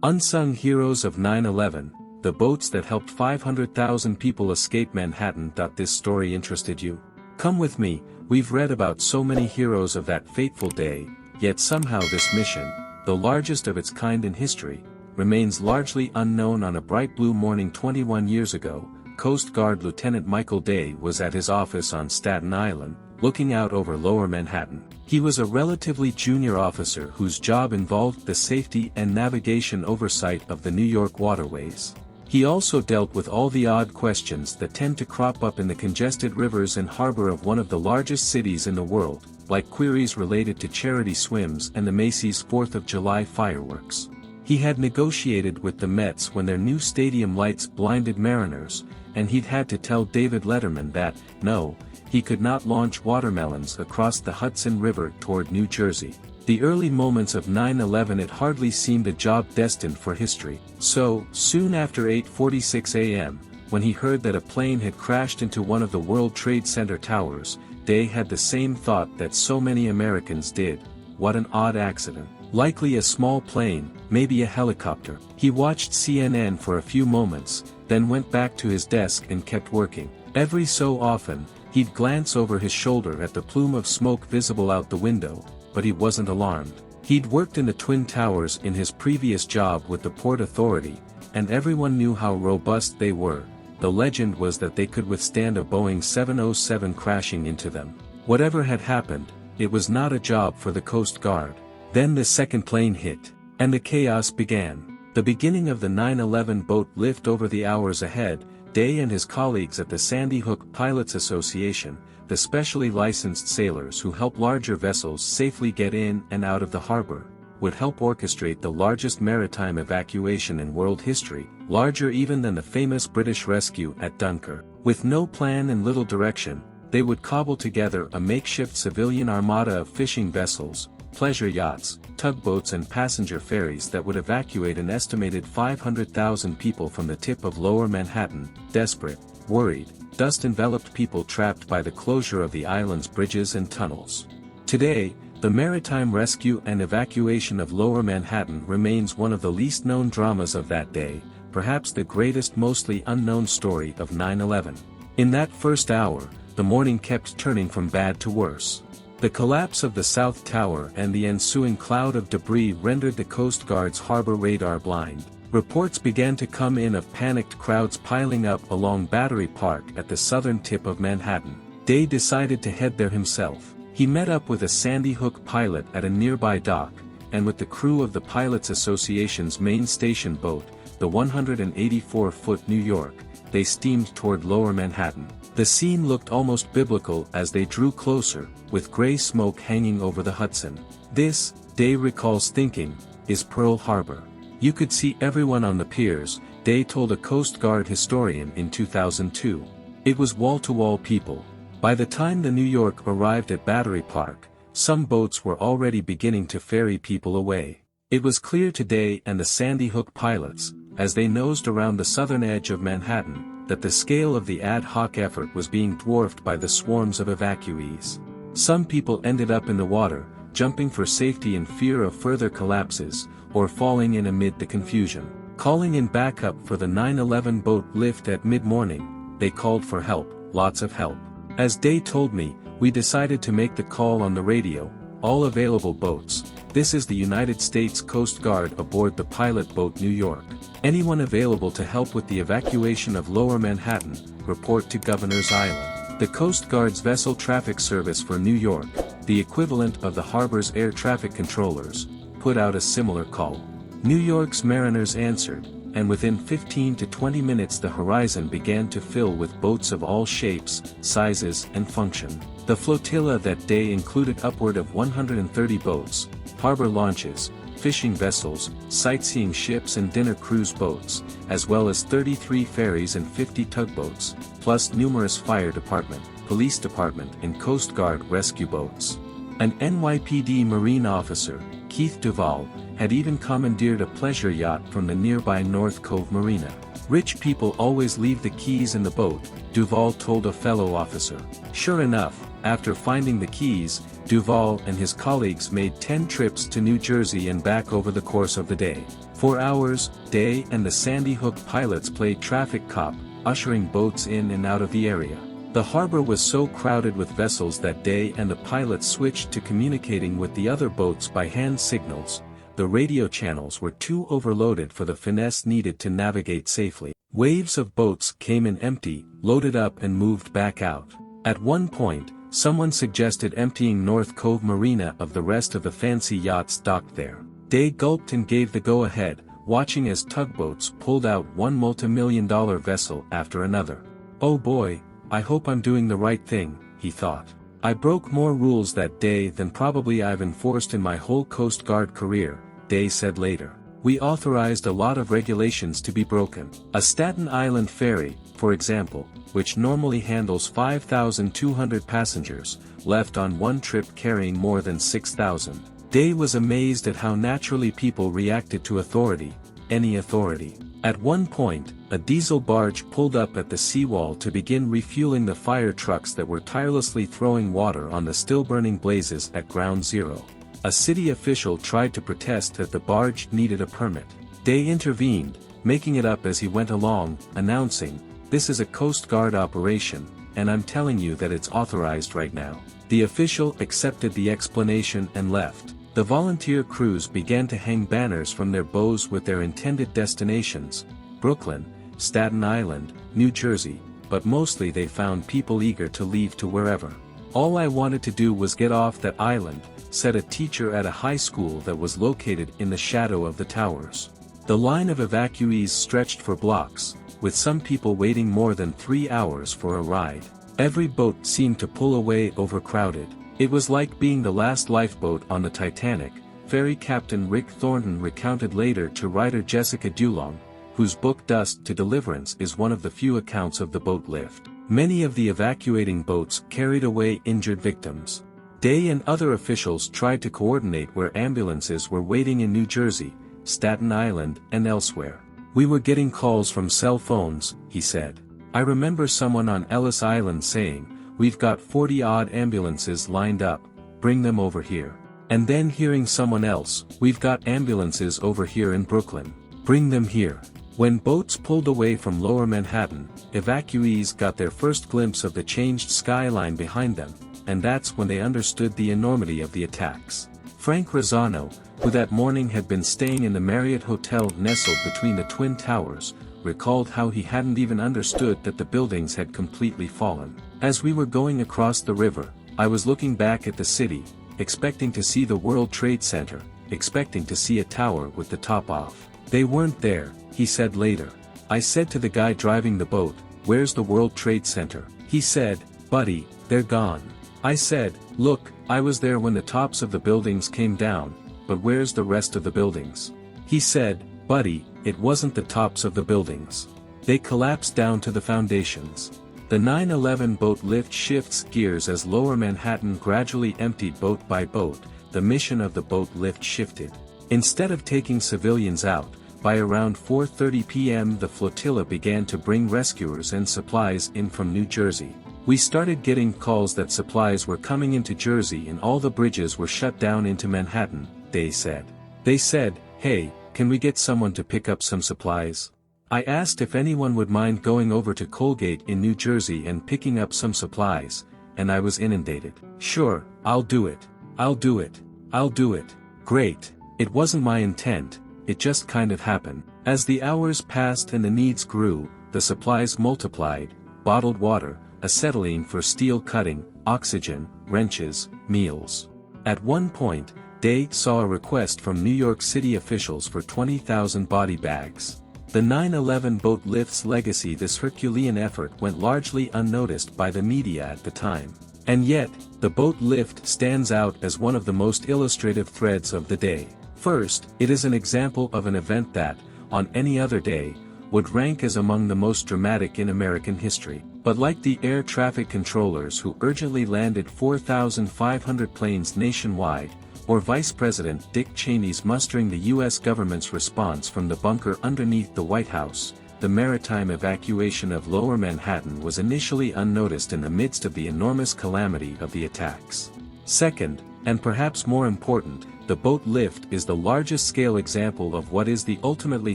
Unsung heroes of 9/11, the boats that helped 500,000 people escape Manhattan. This story interested you? Come with me, we've read about so many heroes of that fateful day, yet somehow this mission, the largest of its kind in history, remains largely unknown. On a bright blue morning 21 years ago, Coast Guard Lieutenant Michael Day was at his office on Staten Island, looking out over lower Manhattan. He was a relatively junior officer whose job involved the safety and navigation oversight of the New York waterways. He also dealt with all the odd questions that tend to crop up in the congested rivers and harbor of one of the largest cities in the world, like queries related to charity swims and the Macy's 4th of July fireworks. He had negotiated with the Mets when their new stadium lights blinded Mariners, and he'd had to tell David Letterman that, no, he could not launch watermelons across the Hudson River toward New Jersey. The early moments of 9/11, it hardly seemed a job destined for history. So, soon after 8:46 a.m., when he heard that a plane had crashed into one of the World Trade Center towers, Day had the same thought that so many Americans did: what an odd accident. Likely a small plane, maybe a helicopter. He watched CNN for a few moments, then went back to his desk and kept working. Every so often, he'd glance over his shoulder at the plume of smoke visible out the window, but he wasn't alarmed. He'd worked in the Twin Towers in his previous job with the Port Authority, and everyone knew how robust they were. The legend was that they could withstand a Boeing 707 crashing into them. Whatever had happened, it was not a job for the Coast Guard. Then the second plane hit, and the chaos began. The beginning of the 9/11 boat lift. Over the hours ahead, Day and his colleagues at the Sandy Hook Pilots Association, the specially licensed sailors who help larger vessels safely get in and out of the harbor, would help orchestrate the largest maritime evacuation in world history, larger even than the famous British rescue at Dunkirk. With no plan and little direction, they would cobble together a makeshift civilian armada of fishing vessels, pleasure yachts, tugboats and passenger ferries that would evacuate an estimated 500,000 people from the tip of lower Manhattan. Desperate, worried, dust-enveloped people trapped by the closure of the island's bridges and tunnels. Today, the maritime rescue and evacuation of lower Manhattan remains one of the least-known dramas of that day, perhaps the greatest mostly unknown story of 9/11. In that first hour, the morning kept turning from bad to worse. The collapse of the South Tower and the ensuing cloud of debris rendered the Coast Guard's harbor radar blind. Reports began to come in of panicked crowds piling up along Battery Park at the southern tip of Manhattan. Day decided to head there himself. He met up with a Sandy Hook pilot at a nearby dock, and with the crew of the Pilots Association's main station boat, the 184-foot New York, they steamed toward lower Manhattan. The scene looked almost biblical as they drew closer, with gray smoke hanging over the Hudson. This, Day recalls thinking, is Pearl Harbor. You could see everyone on the piers, Day told a Coast Guard historian in 2002. It was wall-to-wall people. By the time the New York arrived at Battery Park, some boats were already beginning to ferry people away. It was clear to Day and the Sandy Hook pilots, as they nosed around the southern edge of Manhattan, that the scale of the ad hoc effort was being dwarfed by the swarms of evacuees. Some people ended up in the water, jumping for safety in fear of further collapses, or falling in amid the confusion. Calling in backup for the 9/11 boat lift at mid-morning, they called for help, lots of help. As Day told me, we decided to make the call on the radio: all available boats. This is the United States Coast Guard aboard the pilot boat New York. Anyone available to help with the evacuation of lower Manhattan, report to Governor's Island. The Coast Guard's vessel traffic service for New York, the equivalent of the harbor's air traffic controllers, put out a similar call. New York's mariners answered, and within 15 to 20 minutes the horizon began to fill with boats of all shapes, sizes and function. The flotilla that day included upward of 130 boats, harbor launches, fishing vessels, sightseeing ships and dinner cruise boats, as well as 33 ferries and 50 tugboats, plus numerous fire department, police department and Coast Guard rescue boats. An NYPD Marine officer, Keith Duvall, had even commandeered a pleasure yacht from the nearby North Cove Marina. Rich people always leave the keys in the boat, Duvall told a fellow officer. Sure enough, after finding the keys, Duvall and his colleagues made 10 trips to New Jersey and back over the course of the day. For hours, Day and the Sandy Hook pilots played traffic cop, ushering boats in and out of the area. The harbor was so crowded with vessels that Day and the pilots switched to communicating with the other boats by hand signals. The radio channels were too overloaded for the finesse needed to navigate safely. Waves of boats came in empty, loaded up and moved back out. At one point, someone suggested emptying North Cove Marina of the rest of the fancy yachts docked there. Day gulped and gave the go-ahead, watching as tugboats pulled out one multi-million-dollar vessel after another. Oh boy, I hope I'm doing the right thing, he thought. I broke more rules that day than probably I've enforced in my whole Coast Guard career, Day said later. We authorized a lot of regulations to be broken. A Staten Island ferry, for example, which normally handles 5,200 passengers, left on one trip carrying more than 6,000. Day was amazed at how naturally people reacted to authority, any authority. At one point, a diesel barge pulled up at the seawall to begin refueling the fire trucks that were tirelessly throwing water on the still-burning blazes at Ground Zero. A city official tried to protest that the barge needed a permit. Day intervened, making it up as he went along, announcing, "This is a Coast Guard operation, and I'm telling you that it's authorized right now." The official accepted the explanation and left. The volunteer crews began to hang banners from their bows with their intended destinations, Brooklyn, Staten Island, New Jersey, but mostly they found people eager to leave to wherever. "All I wanted to do was get off that island," said a teacher at a high school that was located in the shadow of the towers. The line of evacuees stretched for blocks, with some people waiting more than 3 hours for a ride. Every boat seemed to pull away overcrowded. It was like being the last lifeboat on the Titanic, ferry captain Rick Thornton recounted later to writer Jessica Dulong, whose book Dust to Deliverance is one of the few accounts of the boat lift. Many of the evacuating boats carried away injured victims. Day and other officials tried to coordinate where ambulances were waiting in New Jersey, Staten Island, and elsewhere. "We were getting calls from cell phones," he said. "I remember someone on Ellis Island saying, 'We've got 40-odd ambulances lined up, bring them over here.' And then hearing someone else, 'We've got ambulances over here in Brooklyn, bring them here.'" When boats pulled away from Lower Manhattan, evacuees got their first glimpse of the changed skyline behind them, and that's when they understood the enormity of the attacks. Frank Razzano, who that morning had been staying in the Marriott Hotel nestled between the Twin Towers, recalled how he hadn't even understood that the buildings had completely fallen. "As we were going across the river, I was looking back at the city, expecting to see the World Trade Center, expecting to see a tower with the top off. They weren't there," he said later. "I said to the guy driving the boat, 'Where's the World Trade Center?' He said, 'Buddy, they're gone.' I said, 'Look, I was there when the tops of the buildings came down, but where's the rest of the buildings?' He said, 'Buddy, it wasn't the tops of the buildings. They collapsed down to the foundations.'" The 9/11 boat lift shifts gears as Lower Manhattan gradually emptied boat by boat. The mission of the boat lift shifted. Instead of taking civilians out, by around 4:30 p.m. the flotilla began to bring rescuers and supplies in from New Jersey. "We started getting calls that supplies were coming into Jersey and all the bridges were shut down into Manhattan," Day said. "They said, 'Hey, can we get someone to pick up some supplies?' I asked if anyone would mind going over to Colgate in New Jersey and picking up some supplies, and I was inundated. 'Sure, I'll do it. I'll do it. I'll do it.' Great. It wasn't my intent, it just kind of happened." As the hours passed and the needs grew, the supplies multiplied: bottled water, acetylene for steel cutting, oxygen, wrenches, meals. At one point, Day saw a request from New York City officials for 20,000 body bags. The 9/11 boat lift's legacy. This Herculean effort went largely unnoticed by the media at the time. And yet, the boat lift stands out as one of the most illustrative threads of the day. First, it is an example of an event that, on any other day, would rank as among the most dramatic in American history. But like the air traffic controllers who urgently landed 4,500 planes nationwide, or Vice President Dick Cheney's mustering the U.S. government's response from the bunker underneath the White House, the maritime evacuation of Lower Manhattan was initially unnoticed in the midst of the enormous calamity of the attacks. Second, And perhaps more important, the boat lift is the largest scale example of what is the ultimately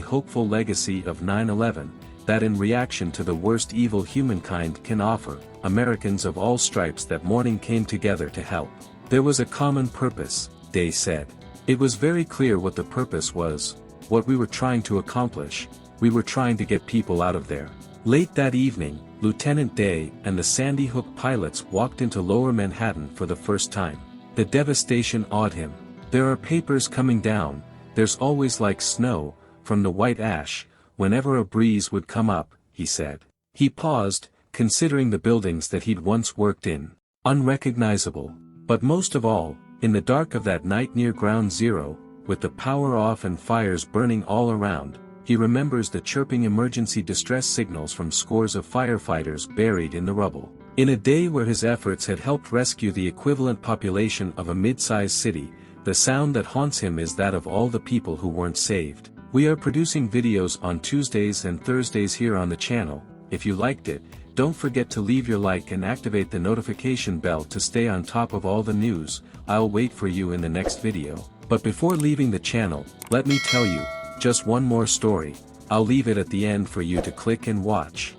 hopeful legacy of 9/11, that in reaction to the worst evil humankind can offer, Americans of all stripes that morning came together to help. There was a common purpose, Day said. It was very clear what the purpose was, what we were trying to accomplish. We were trying to get people out of there. Late that evening, Lieutenant Day and the Sandy Hook pilots walked into Lower Manhattan for the first time. The devastation awed him. There are papers coming down, there's always like snow, from the white ash, whenever a breeze would come up, he said. He paused, considering the buildings that he'd once worked in. Unrecognizable. But most of all, in the dark of that night near Ground Zero, with the power off and fires burning all around, he remembers the chirping emergency distress signals from scores of firefighters buried in the rubble. In a day where his efforts had helped rescue the equivalent population of a mid-sized city, the sound that haunts him is that of all the people who weren't saved. We are producing videos on Tuesdays and Thursdays here on the channel. If you liked it, don't forget to leave your like and activate the notification bell to stay on top of all the news. I'll wait for you in the next video. But before leaving the channel, let me tell you, just one more story. I'll leave it at the end for you to click and watch.